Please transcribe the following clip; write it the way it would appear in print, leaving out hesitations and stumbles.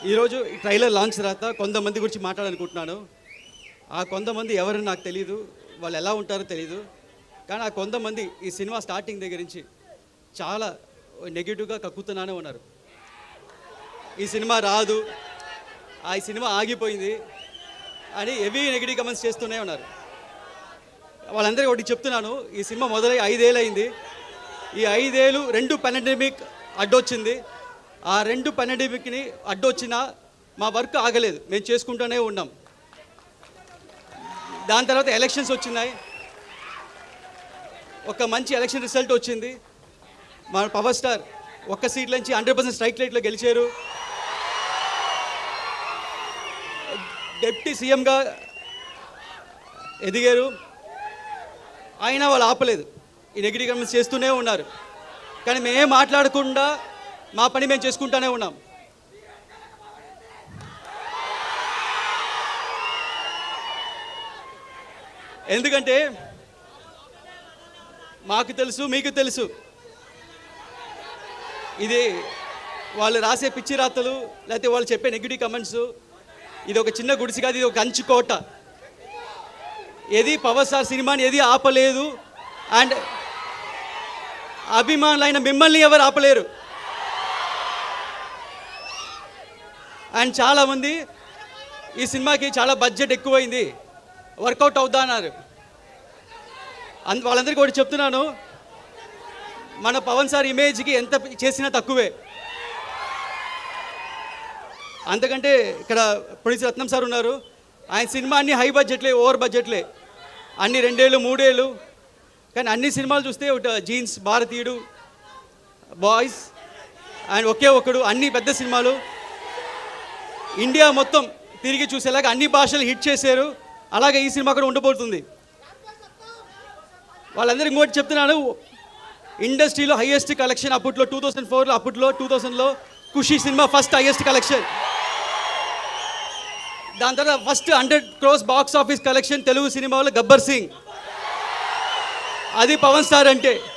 ఈరోజు ఈ trailer launch తర్వాత కొంతమంది గురించి మాట్లాడాలనుకుంటున్నాను. ఆ కొంతమంది ఎవరని నాకు తెలియదు, వాళ్ళు ఎలా ఉంటారో తెలియదు. కానీ ఆ కొంతమంది ఈ సినిమా స్టార్టింగ్ దగ్గర నుంచి చాలా నెగిటివ్గా కక్కుతున్నానే ఉన్నారు. ఈ సినిమా రాదు, ఈ సినిమా ఆగిపోయింది అని హెవీ నెగిటివ్ కమెంట్స్ చేస్తూనే ఉన్నారు. వాళ్ళందరికీ ఒకటి చెప్తున్నాను, ఈ సినిమా మొదలై 5 ఏళ్ళు అయింది. ఈ 5 ఏళ్ళు 2 పాండమిక్ అడ్డొచ్చింది. ఆ 2 పాండమిక్ని అడ్డొచ్చినా మా వర్క్ ఆగలేదు, మేము చేసుకుంటూనే ఉన్నాం. దాని తర్వాత ఎలక్షన్స్ వచ్చినాయి, ఒక మంచి ఎలక్షన్ రిజల్ట్ వచ్చింది. మన పవర్ స్టార్ ఒక్క సీట్ నుంచి 100% స్ట్రైక్ రేట్లో గెలిచారు. డిప్యూటీ సీఎంగా ఎదిగారు. అయినా వాళ్ళు ఆపలేదు, ఈ నెగిటివ్ కమెంట్స్ చేస్తూనే ఉన్నారు. కానీ మేమేం మాట్లాడకుండా మా పని మేము చేసుకుంటూనే ఉన్నాం. ఎందుకంటే మాకు తెలుసు, మీకు తెలుసు, ఇది వాళ్ళు రాసే పిచ్చి రాతలు లేకపోతే వాళ్ళు చెప్పే నెగిటివ్ కమెంట్స్, ఇది ఒక చిన్న గుడిసి కాదు, ఇది ఒక కంచు కోట. ఏది పవర్ స్టార్ సినిమాని ఏది ఆపలేదు. అండ్ అభిమానులైన మిమ్మల్ని ఎవరు ఆపలేరు. అండ్ చాలామంది ఈ సినిమాకి చాలా బడ్జెట్ ఎక్కువైంది, వర్కౌట్ అవుద్దా అన్నారు. వాళ్ళందరికీ ఒకటి చెప్తున్నాను, మన పవన్ సార్ ఇమేజ్కి ఎంత చేసినా తక్కువే. అంతకంటే ఇక్కడ ప్రొడ్యూసర్ రత్నం సార్ ఉన్నారు, ఆయన సినిమా అన్ని హై బడ్జెట్లే, ఓవర్ బడ్జెట్లే, అన్ని 2 ఏళ్ళు 3 ఏళ్ళు. కానీ అన్ని సినిమాలు చూస్తే ఒక జీన్స్, భారతీయుడు, బాయ్స్ అండ్ ఒకే ఒకడు, అన్ని పెద్ద సినిమాలు ఇండియా మొత్తం తిరిగి చూసేలాగా అన్ని భాషలు హిట్ చేశారు. అలాగే ఈ సినిమా కూడా ఉండబోతుంది. వాళ్ళందరికీ ఇంకోటి చెప్తున్నాను, ఇండస్ట్రీలో హైయెస్ట్ కలెక్షన్ అప్పట్లో 2004లో, అప్పట్లో 2000లో ఖుషి సినిమా ఫస్ట్ హైయెస్ట్ కలెక్షన్. దాని తర్వాత first 100 crores box office collection Telugu సినిమాలో గబ్బర్ సింగ్. అది పవన్ స్టార్ అంటే.